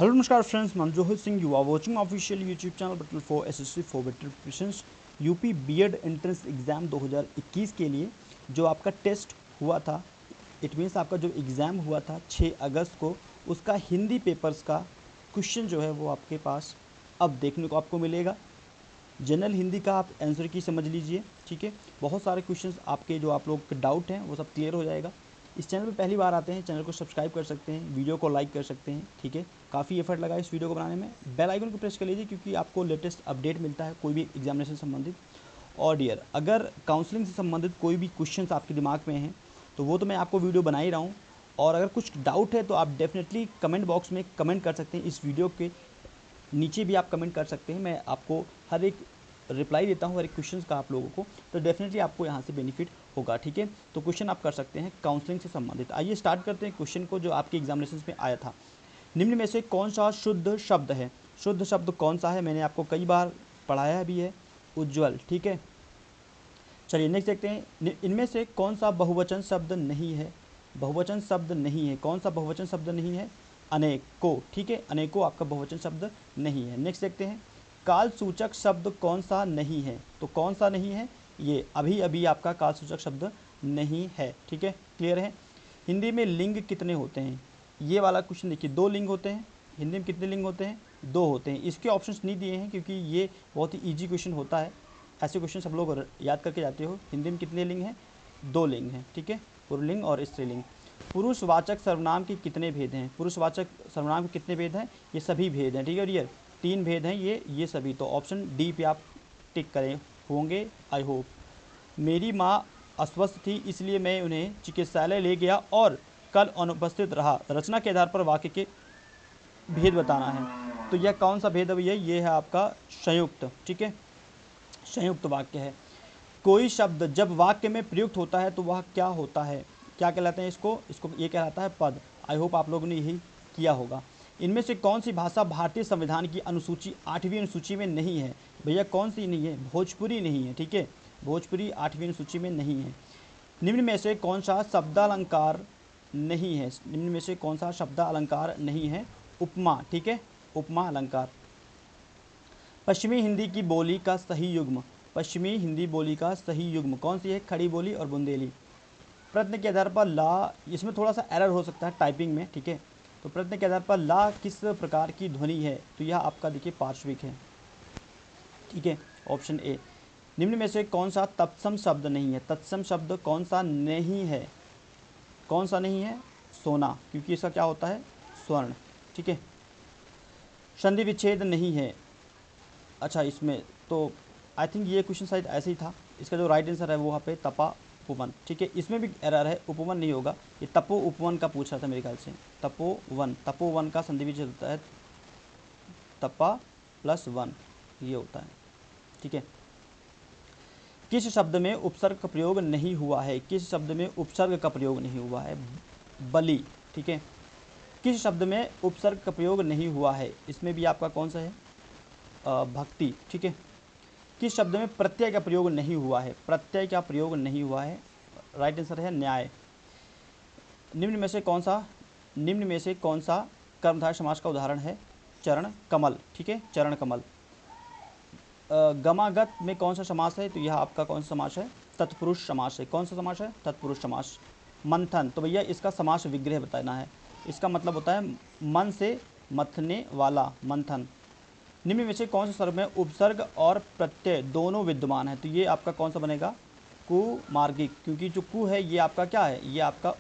Hello नमस्कार friends, Manjohar Singh, you are watching official YouTube channel battle for SSC for better preparations. UP BEd entrance exam 2021 के लिए जो आपका test हुआ था, इट मीन्स आपका जो एग्ज़ाम हुआ था 6 अगस्त को, उसका हिंदी पेपर्स का क्वेश्चन जो है वो आपके पास अब देखने को आपको मिलेगा। जनरल हिंदी का आप आंसर की समझ लीजिए, ठीक है। बहुत सारे क्वेश्चंस आपके जो आप लोग के डाउट हैं वो सब क्लियर हो जाएगा। इस चैनल पे पहली बार आते हैं, चैनल को सब्सक्राइब कर सकते हैं, वीडियो को लाइक कर सकते हैं, ठीक है। काफ़ी एफर्ट लगा इस वीडियो को बनाने में। बेल आइकन को प्रेस कर लीजिए क्योंकि आपको लेटेस्ट अपडेट मिलता है कोई भी एग्जामिनेशन संबंधित। और डियर, अगर काउंसलिंग से संबंधित कोई भी क्वेश्चन आपके दिमाग में हैं तो वो तो मैं आपको वीडियो बना ही रहा हूँ, और अगर कुछ डाउट है तो आप डेफिनेटली कमेंट बॉक्स में कमेंट कर सकते हैं। इस वीडियो के नीचे भी आप कमेंट कर सकते हैं, मैं आपको हर एक रिप्लाई देता हूँ हर एक क्वेश्चन का आप लोगों को, तो डेफिनेटली आपको यहाँ से बेनिफिट होगा, ठीक है। तो क्वेश्चन आप कर सकते हैं काउंसलिंग से संबंधित। आइए स्टार्ट करते हैं क्वेश्चन को जो आपके एग्जामिनेशन में आया था। निम्न में से कौन सा शुद्ध शब्द है? शुद्ध शब्द कौन सा है? मैंने आपको कई बार पढ़ाया भी है, उज्ज्वल, ठीक है। चलिए नेक्स्ट देखते हैं, इनमें से कौन सा बहुवचन शब्द नहीं है? बहुवचन शब्द नहीं है, कौन सा बहुवचन शब्द नहीं है? अनेकों, ठीक है, अनेकों आपका बहुवचन शब्द नहीं है। नेक्स्ट देखते हैं, काल सूचक शब्द कौन सा नहीं है? तो कौन सा नहीं है? ये अभी अभी आपका काल सूचक शब्द नहीं है, ठीक है, क्लियर है। हिंदी में लिंग कितने होते हैं? ये वाला क्वेश्चन देखिए, 2 लिंग होते हैं। हिंदी में कितने लिंग होते हैं? 2 होते हैं। इसके ऑप्शंस नहीं दिए हैं क्योंकि ये बहुत ही ईजी क्वेश्चन होता है। ऐसे क्वेश्चन सब लोग याद करके जाते हो। हिंदी में कितने लिंग हैं? 2 लिंग हैं, ठीक है, पुल्लिंग और स्त्रीलिंग। पुरुषवाचक सर्वनाम के कितने भेद हैं? पुरुषवाचक सर्वनाम के कितने भेद हैं? ये सभी भेद हैं, ठीक है। और ये 3 भेद हैं, ये सभी। तो ऑप्शन डी पे आप टिक करें होंगे, आई होप। मेरी माँ अस्वस्थ थी इसलिए मैं उन्हें चिकित्सालय ले गया और कल अनुपस्थित रहा। रचना के आधार पर वाक्य के भेद बताना है। तो यह कौन सा भेद है भैया? ये है आपका संयुक्त, ठीक है, संयुक्त वाक्य है। कोई शब्द जब वाक्य में प्रयुक्त होता है तो वह क्या होता है? क्या कहलाते हैं इसको ये कहलाता है पद। आई होप आप लोगों ने यही किया होगा। इनमें से कौन सी भाषा भारतीय संविधान की अनुसूची 8वीं अनुसूची में नहीं है? भैया कौन सी नहीं है? भोजपुरी नहीं है, ठीक है, भोजपुरी 8वीं अनुसूची में नहीं है। निम्न में से कौन सा शब्दालंकार नहीं है? निम्न में से कौन सा शब्दालंकार नहीं है? उपमा, ठीक है, उपमा अलंकार। पश्चिमी हिंदी की बोली का सही युग्म, पश्चिमी हिंदी बोली का सही युग्म कौन सी है? खड़ी बोली और बुंदेली। प्रश्न के आधार पर ला, इसमें थोड़ा सा एरर हो सकता है टाइपिंग में, ठीक है। तो प्रश्न के आधार पर ला किस प्रकार की ध्वनि है? तो यह आपका देखिए पार्श्विक है, ठीक है, ऑप्शन ए। निम्न में से कौन सा तत्सम शब्द नहीं है? तत्सम शब्द कौन सा नहीं है? कौन सा नहीं है? सोना, क्योंकि इसका क्या होता है? स्वर्ण, ठीक है। संधि विच्छेद नहीं है। अच्छा, इसमें तो आई थिंक ये क्वेश्चन शायद ऐसे ही था। इसका जो राइट आंसर है वो वहाँ पे तपा उपवन, ठीक है। इसमें भी एरर है, उपवन नहीं होगा, ये तपो उपवन का पूछ रहा था मेरे ख्याल से। तपोवन, तपोवन का संधि विच्छेद होता है तपा प्लस वन, ये होता है, ठीक है। किस शब्द में उपसर्ग का प्रयोग नहीं हुआ है? किस शब्द में उपसर्ग का प्रयोग नहीं हुआ है? बलि, ठीक है। किस शब्द में उपसर्ग का प्रयोग नहीं हुआ है? इसमें भी आपका कौन सा है? भक्ति, ठीक है। किस शब्द में प्रत्यय का प्रयोग नहीं हुआ है? प्रत्यय का प्रयोग नहीं हुआ है, राइट आंसर है न्याय। निम्न में से कौन सा कर्मधारय समास का उदाहरण है? चरण कमल, ठीक है, चरण कमल। गमागत में कौन सा समास है? तो यह आपका कौन सा समास है? तत्पुरुष समास है। कौन सा समास है? तत्पुरुष समास। मंथन, तो भैया इसका समास विग्रह बताना है। इसका मतलब होता है मन से मथने वाला, मंथन। निम्न में से कौन से स्वर में उपसर्ग और प्रत्यय दोनों विद्यमान है? तो ये आपका कौन सा बनेगा? कुमार्गिक, क्योंकि जो कु है ये आपका क्या है? ये आपका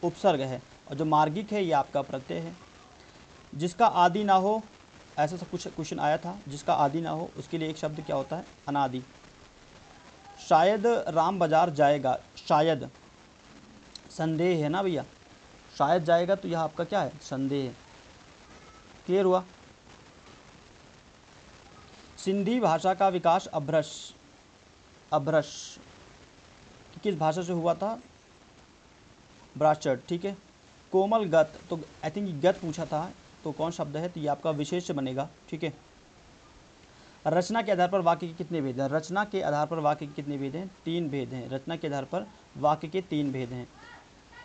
उपसर्ग है, और जो मार्गिक है ये आपका प्रत्यय है। जिसका आदि ना हो, ऐसा सब कुछ क्वेश्चन आया था, जिसका आदि ना हो उसके लिए एक शब्द क्या होता है? अनादि। शायद राम बाजार जाएगा, शायद संदेह है ना भैया, शायद जाएगा तो यह आपका क्या है? संदेह। क्लियर हुआ? सिंधी भाषा का विकास अभ्रश, अभ्रश किस भाषा से हुआ था? ब्राचड, ठीक है। कोमल गत, तो आई थिंक गत पूछा था, तो कौन शब्द है? तो ये आपका विशेष बनेगा, ठीक है। रचना के आधार पर वाक्य के कितने भेद हैं? रचना के आधार पर वाक्य के कितने भेद हैं? 3 भेद हैं। रचना के आधार पर वाक्य के 3 भेद हैं।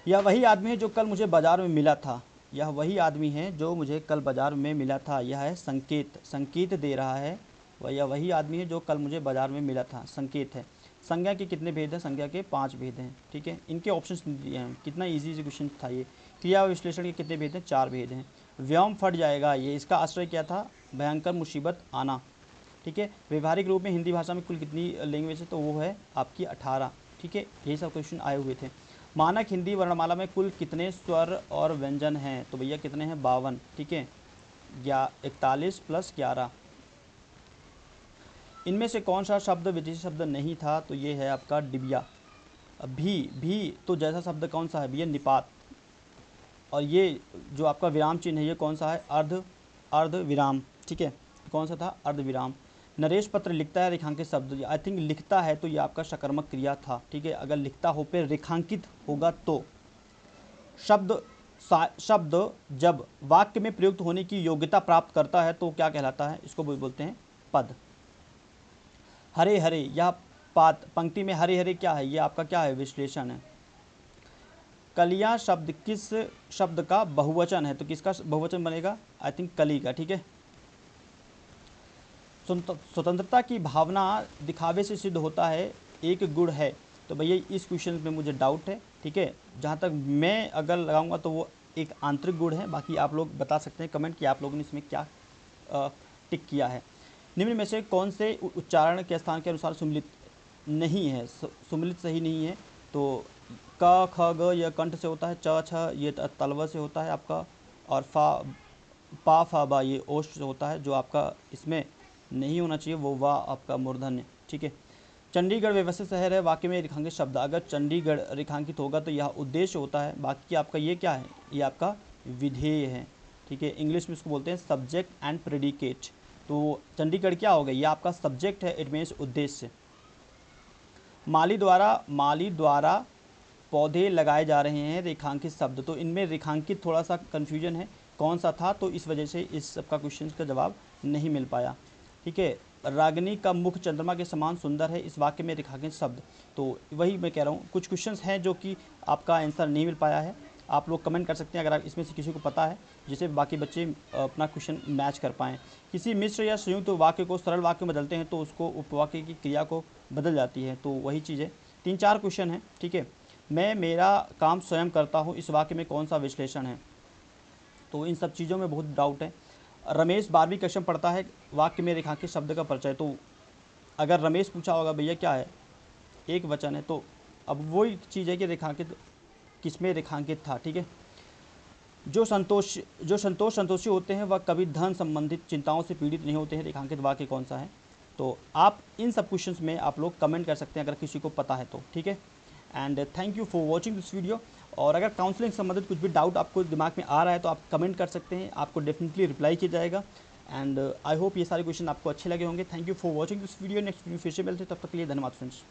यह वही आदमी है जो कल मुझे बाजार में मिला था। यह वही आदमी है जो मुझे कल बाज़ार में मिला था। यह है संकेत, संकेत दे रहा है। यह वही आदमी है जो कल मुझे बाज़ार में मिला था, संकेत है। संज्ञा के कितने भेद हैं? संज्ञा के 5 भेद हैं, ठीक है। इनके ऑप्शंस दिए हैं, कितना इजी से क्वेश्चन था ये। क्रिया विश्लेषण के कितने भेद हैं? 4 भेद हैं। व्योम फट जाएगा, ये इसका आश्रय क्या था? भयंकर मुसीबत आना, ठीक है। व्यवहारिक रूप में हिंदी भाषा में कुल कितनी लैंग्वेज है? तो वो है आपकी 18, ठीक है। यही सब क्वेश्चन आए हुए थे। मानक हिंदी वर्णमाला में कुल कितने स्वर और व्यंजन हैं? तो भैया कितने हैं? 52, ठीक है। 41 + 11। इनमें से कौन सा शब्द विदेशी शब्द नहीं था? तो ये है आपका डिबिया। भी तो जैसा शब्द कौन सा है भैया? निपात। और ये जो आपका विराम चिन्ह है ये कौन सा है? अर्ध विराम, ठीक है। कौन सा था? अर्ध विराम। नरेश पत्र लिखता है, रेखांकित शब्द, आई थिंक लिखता है तो ये आपका सकर्मक क्रिया था, ठीक है। अगर लिखता हो पे रेखांकित होगा तो। शब्द जब वाक्य में प्रयुक्त होने की योग्यता प्राप्त करता है तो क्या कहलाता है? इसको बोलते हैं पद। हरे हरे, यह पंक्ति में हरे हरे क्या है? ये आपका क्या है? विश्लेषण है। कलियां शब्द किस शब्द का बहुवचन है? तो किसका बहुवचन बनेगा? आई थिंक कली का, ठीक है। स्वतंत्रता की भावना दिखावे से सिद्ध होता है, एक गुण है। तो भैया इस क्वेश्चन में मुझे डाउट है, ठीक है। जहाँ तक मैं अगर लगाऊंगा तो वो एक आंतरिक गुण है। बाकी आप लोग बता सकते हैं कमेंट कि आप लोगों ने इसमें क्या टिक किया है। निम्न में से कौन से उच्चारण के स्थान के अनुसार सुमिलित नहीं है? सुमिलित सही नहीं है। तो क ख ग यह कंठ से होता है, च छ ये तलव से होता है आपका, और पा फा बा ये ओष्ठ से होता है। जो आपका इसमें नहीं होना चाहिए वो वाह आपका मूर्धन्य, ठीक है। चंडीगढ़ व्यवस्थित शहर है, वाक्य में रेखांकित शब्द। अगर चंडीगढ़ रेखांकित होगा तो यह उद्देश्य होता है। बाकी आपका ये क्या है? ये आपका विधेय है, ठीक है। इंग्लिश में इसको बोलते हैं सब्जेक्ट एंड प्रेडिकेट। तो चंडीगढ़ क्या होगा? ये आपका सब्जेक्ट है, इट मीन्स उद्देश्य। माली द्वारा पौधे लगाए जा रहे हैं, रेखांकित शब्द। तो इनमें रेखांकित थोड़ा सा कन्फ्यूजन है कौन सा था, तो इस वजह से इस सबका क्वेश्चन का जवाब नहीं मिल पाया, ठीक है। रागिनी का मुख चंद्रमा के समान सुंदर है, इस वाक्य में रेखांकित शब्द। तो वही मैं कह रहा हूँ, कुछ क्वेश्चंस हैं जो कि आपका आंसर नहीं मिल पाया है। आप लोग कमेंट कर सकते हैं अगर आप इसमें से किसी को पता है, जिससे बाकी बच्चे अपना क्वेश्चन मैच कर पाएँ। किसी मिश्र या संयुक्त वाक्य को सरल वाक्य में बदलते हैं तो उसको उपवाक्य की क्रिया को बदल जाती है। तो वही चीज़ है। 3-4 क्वेश्चन है, ठीक है। मैं मेरा काम स्वयं करता हूँ, इस वाक्य में कौन सा विश्लेषण है? तो इन सब चीज़ों में बहुत डाउट है। रमेश 12वीं कक्षा में पढ़ता है, वाक्य में रेखांकित शब्द का परिचय। तो अगर रमेश पूछा होगा भैया क्या है? एक वचन है। तो अब वही चीज़ है कि रेखांकित किसमें रेखांकित था, ठीक है। जो संतोषी होते हैं वह कभी धन संबंधित चिंताओं से पीड़ित नहीं होते हैं, रेखांकित वाक्य कौन सा है? तो आप इन सब क्वेश्चंस में आप लोग कमेंट कर सकते हैं अगर किसी को पता है तो, ठीक है। And thank you for watching this video. और अगर काउंसलिंग संबंधित कुछ भी डाउट आपको दिमाग में आ रहा है तो आप कमेंट कर सकते हैं, आपको डेफिनेटली रिप्लाई किया जाएगा। एंड आई होप ये सारे क्वेश्चन आपको अच्छे लगे होंगे। Thank you for watching this video. Next video फिर से मिलते हैं, तब तक के लिए धन्यवाद फ्रेंड्स।